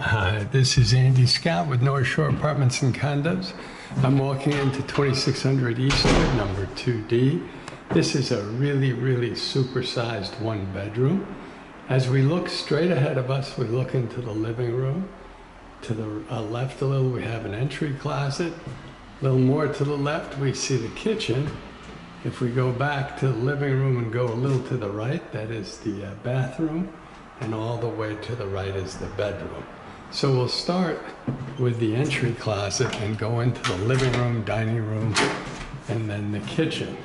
Hi, this is Andy Scott with North Shore Apartments and Condos. I'm walking into 2600 Eastwood, number 2D. This is a really supersized one bedroom. As we look straight ahead of us, we look into the living room. To the left a little, we have an entry closet. A little more to the left, we see the kitchen. If we go back to the living room and go a little to the right, that is the bathroom. And all the way to the right is the bedroom. So we'll start with the entry closet and go into the living room, dining room, and then the kitchen.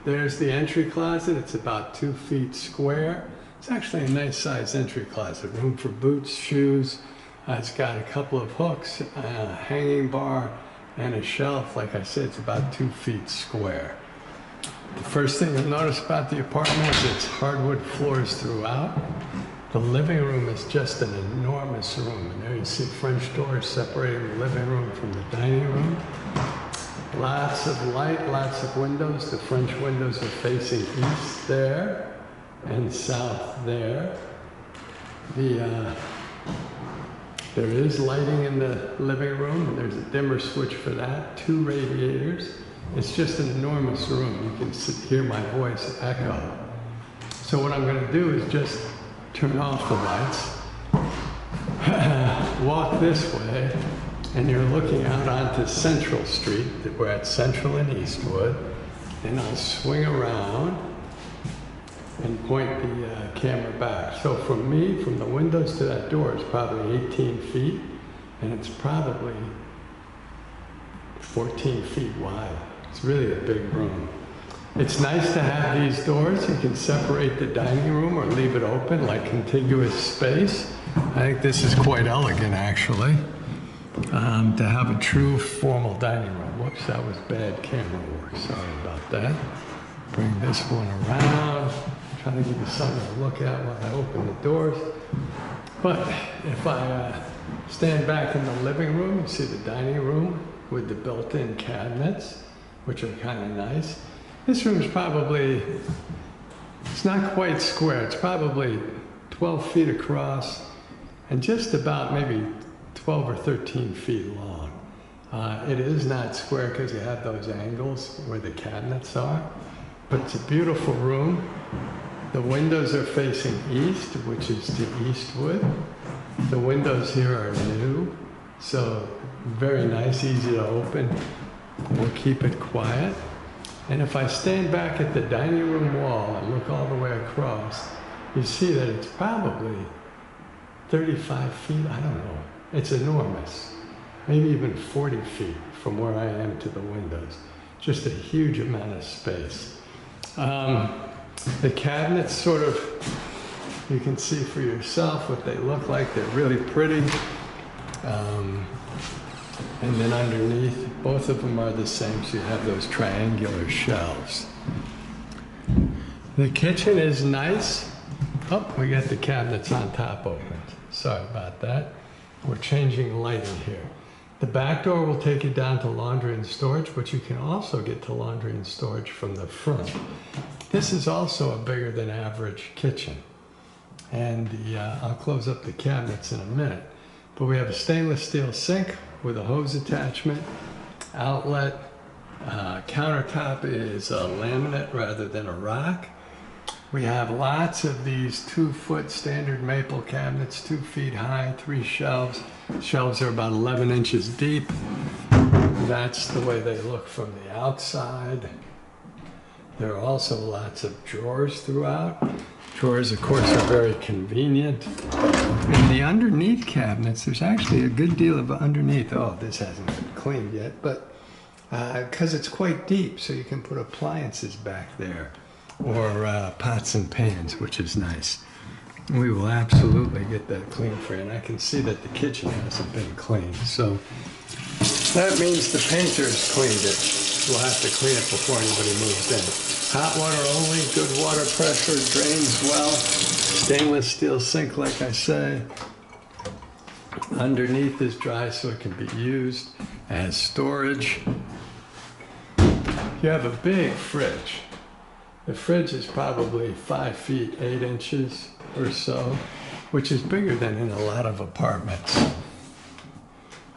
There's the entry closet. It's about 2 feet square. It's actually a nice size entry closet. Room for boots, shoes. It's got a couple of hooks, a hanging bar, and a shelf. Like I said, it's about 2 feet square. The first thing you'll notice about the apartment is it's hardwood floors throughout. The living room is just an enormous room. And there you see French doors separating the living room from the dining room. Lots of light, lots of windows. The French windows are facing east there and south there. There is lighting in the living room, and there's a dimmer switch for that, 2 radiators. It's just an enormous room. You can hear my voice echo. So what I'm going to do is just turn off the lights, walk this way, and you're looking out onto Central Street. We're at Central and Eastwood, and I'll swing around and point the camera back. So from me, from the windows to that door, is probably 18 feet, and it's probably 14 feet wide. It's really a big room. It's nice to have these doors. You can separate the dining room or leave it open like contiguous space. I think this is quite elegant, actually, to have a true formal dining room. Whoops, that was bad camera work. Sorry about that. Bring this one around. Trying to give you something to look at while I open the doors. But if I stand back in the living room, you see the dining room with the built-in cabinets, which are kind of nice. This room is probably, it's not quite square. It's probably 12 feet across and just about maybe 12 or 13 feet long. It is not square because you have those angles where the cabinets are, but it's a beautiful room. The windows are facing east, which is to Eastwood. The windows here are new, so very nice, easy to open. We'll keep it quiet. And if I stand back at the dining room wall and look all the way across, you see that it's probably 35 feet, I don't know. It's enormous, maybe even 40 feet from where I am to the windows. Just a huge amount of space. The cabinets sort of, you can see for yourself what they look like. They're really pretty. And then underneath, both of them are the same, so you have those triangular shelves. The kitchen is nice. Oh, we got the cabinets on top open. Sorry about that. We're changing lighting here. The back door will take you down to laundry and storage, but you can also get to laundry and storage from the front. This is also a bigger than average kitchen. And I'll close up the cabinets in a minute. But we have a stainless steel sink with a hose attachment, outlet. Countertop is a laminate rather than a rock. We have lots of these 2-foot standard maple cabinets, 2 feet high, 3 shelves. Shelves are about 11 inches deep. That's the way they look from the outside. There are also lots of drawers throughout. Drawers, of course, are very convenient. In the underneath cabinets, there's actually a good deal of underneath. Oh, this hasn't been cleaned yet, but because it's quite deep, so you can put appliances back there, or pots and pans, which is nice. We will absolutely get that cleaned for you, and I can see that the kitchen hasn't been cleaned, so that means the painters cleaned it. We'll have to clean it before anybody moves in. Hot water only, good water pressure, drains well. Stainless steel sink, like I say. Underneath is dry so it can be used as storage. You have a big fridge. The fridge is probably 5 feet 8 inches or so. which is bigger than in a lot of apartments.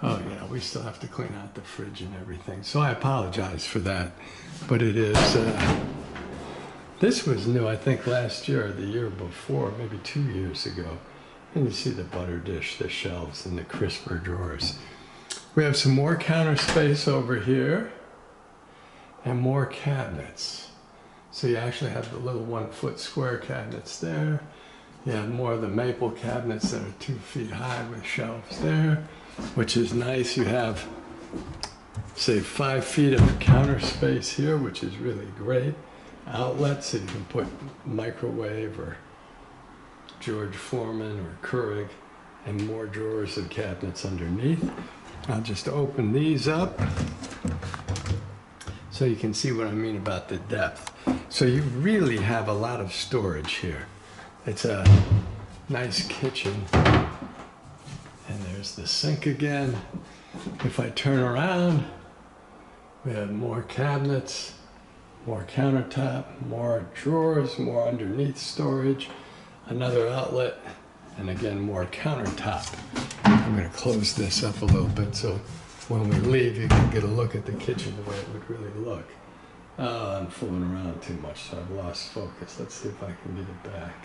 Oh yeah, we still have to clean out the fridge and everything, so I apologize for that. But it is, this was new, I think last year or the year before, maybe 2 years ago. And you see the butter dish, the shelves, and the crisper drawers. We have some more counter space over here and more cabinets. So you actually have the little 1-foot square cabinets there. You have more of the maple cabinets that are 2 feet high with shelves there, which is nice. You have, say, 5 feet of counter space here, which is really great. Outlets, so you can put microwave or George Foreman or Keurig, and more drawers and cabinets underneath. I'll just open these up so you can see what I mean about the depth. So you really have a lot of storage here. It's a nice kitchen. And there's the sink again. If I turn around, we have more cabinets, more countertop, more drawers, more underneath storage, another outlet, and again, more countertop. I'm going to close this up a little bit so when we leave, you can get a look at the kitchen the way it would really look. I'm fooling around too much, so I've lost focus. Let's see if I can get it back.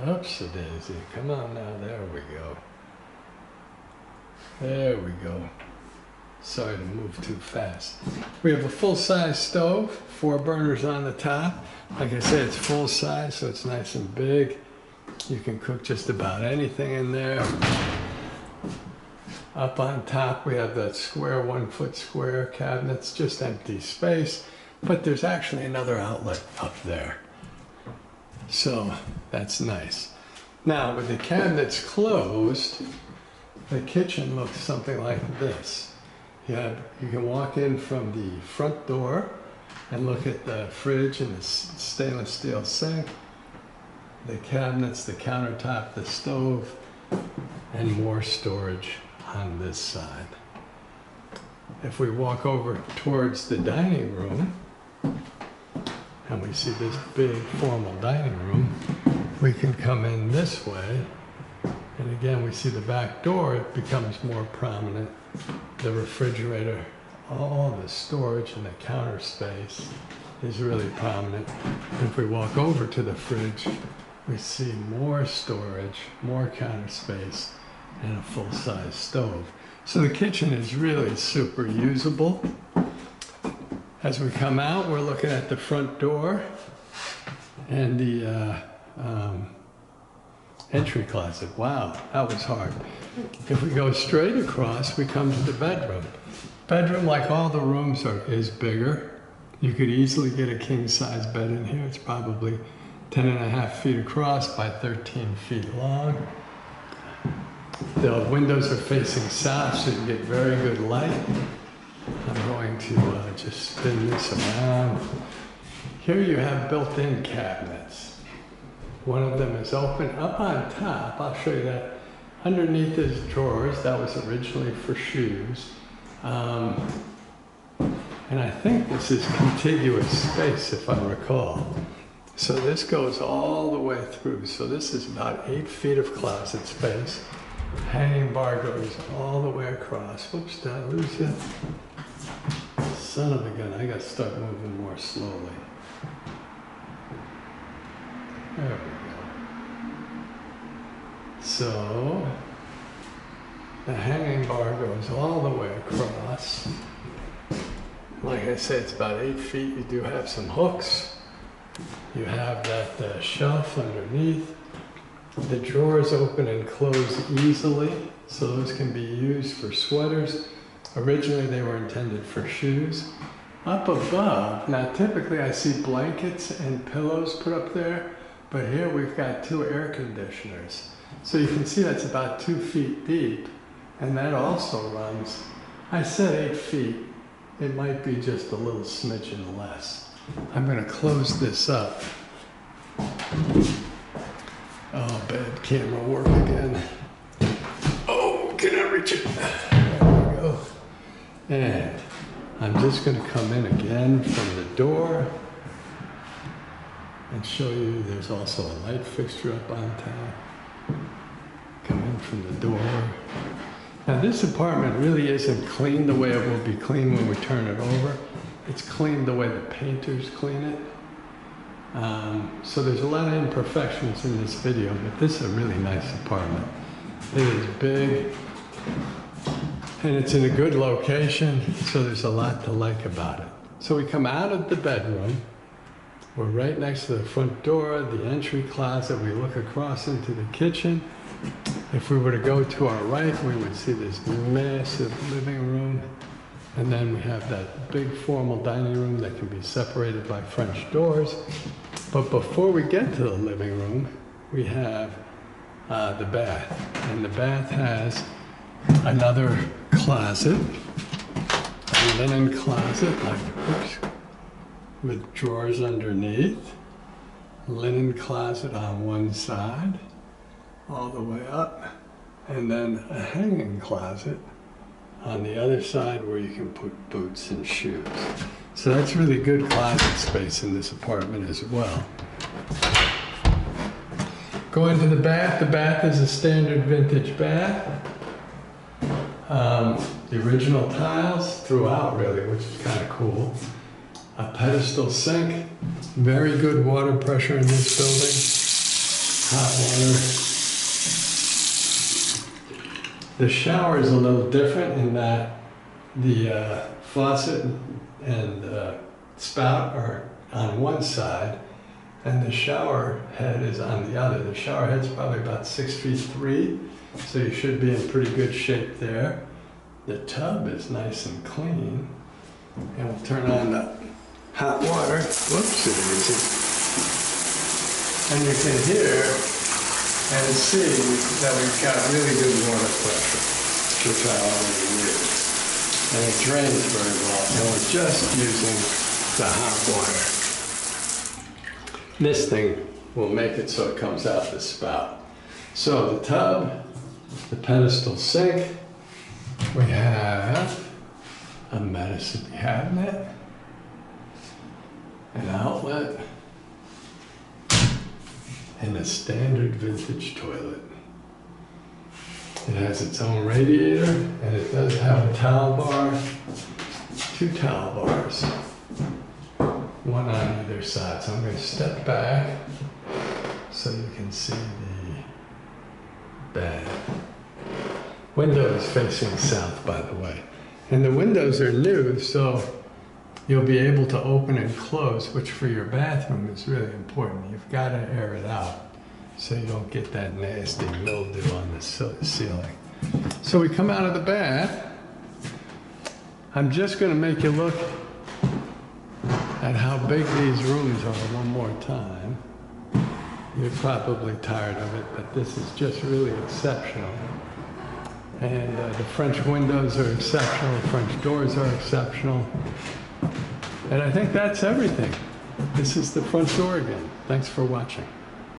Oops-a-daisy. Come on now. There we go. There we go. Sorry to move too fast. We have a full-size stove, 4 burners on the top. Like I said, it's full-size, so it's nice and big. You can cook just about anything in there. Up on top, we have that square 1-foot square cabinets, just empty space, but there's actually another outlet up there. So that's nice. Now, with the cabinets closed, the kitchen looks something like this. You can walk in from the front door and look at the fridge and the stainless steel sink, the cabinets, the countertop, the stove, and more storage on this side. If we walk over towards the dining room, and we see this big formal dining room, we can come in this way. And again, we see the back door, it becomes more prominent. The refrigerator, all the storage and the counter space is really prominent. If we walk over to the fridge, we see more storage, more counter space, and a full-size stove. So the kitchen is really super usable. As we come out, we're looking at the front door and the entry closet. Wow, that was hard. If we go straight across, we come to the bedroom. Bedroom, like all the rooms, is bigger. You could easily get a king-size bed in here. It's probably 10.5 feet across by 13 feet long. The windows are facing south, so you can get very good light. I'm going to just spin this around. Here you have built-in cabinets. One of them is open. Up on top, I'll show you that. Underneath is drawers. That was originally for shoes. And I think this is contiguous space, if I recall. So this goes all the way through. So this is about 8 feet of closet space. Hanging bar goes all the way across. Whoops, did I lose you? Son of a gun, I got to start moving more slowly. There we go. So, the hanging bar goes all the way across. Like I said, it's about 8 feet. You do have some hooks. You have that shelf underneath. The drawers open and close easily, so those can be used for sweaters. Originally, they were intended for shoes. Up above, now typically I see blankets and pillows put up there, but here we've got 2 air conditioners. So you can see that's about 2 feet deep, and that also runs, I said 8 feet, it might be just a little smidgen less. I'm going to close this up. Oh, bad camera work again. Oh, can I reach it? There we go. And I'm just going to come in again from the door. and show you there's also a light fixture up on top. Come in from the door. Now this apartment really isn't clean the way it will be clean when we turn it over. It's clean the way the painters clean it. So there's a lot of imperfections in this video, but this is a really nice apartment. It is big, and it's in a good location, so there's a lot to like about it. So we come out of the bedroom. We're right next to the front door, the entry closet. We look across into the kitchen. If we were to go to our right, we would see this massive living room. And then we have that big formal dining room that can be separated by French doors. But before we get to the living room, we have the bath. And the bath has another closet, a linen closet, with drawers underneath, linen closet on one side, all the way up, and then a hanging closet on the other side where you can put boots and shoes. So that's really good closet space in this apartment as well. Going to the bath is a standard vintage bath. The original tiles throughout really, which is kind of cool. A pedestal sink, very good water pressure in this building, hot water. The shower is a little different in that the faucet and spout are on one side and the shower head is on the other. The shower head's probably about 6'3", so you should be in pretty good shape there. The tub is nice and clean, and we'll turn on the hot water. Whoops, it isn't. And you can hear and see that we've got really good water pressure, which I already knew. And it drains very well, and we're just using the hot water. This thing will make it so it comes out the spout. So the tub, the pedestal sink, we have a medicine cabinet, an outlet, and a standard vintage toilet. It has its own radiator, and it does have a towel bar, 2 towel bars, one on either side. So I'm going to step back so you can see the bed. Window is facing south, by the way. And the windows are new, so you'll be able to open and close, which for your bathroom is really important. You've got to air it out so you don't get that nasty mildew on the ceiling. So we come out of the bath. I'm just going to make you look at how big these rooms are one more time. You're probably tired of it, but this is just really exceptional. And the French windows are exceptional, the French doors are exceptional. And I think that's everything. This is the front door again. Thanks for watching.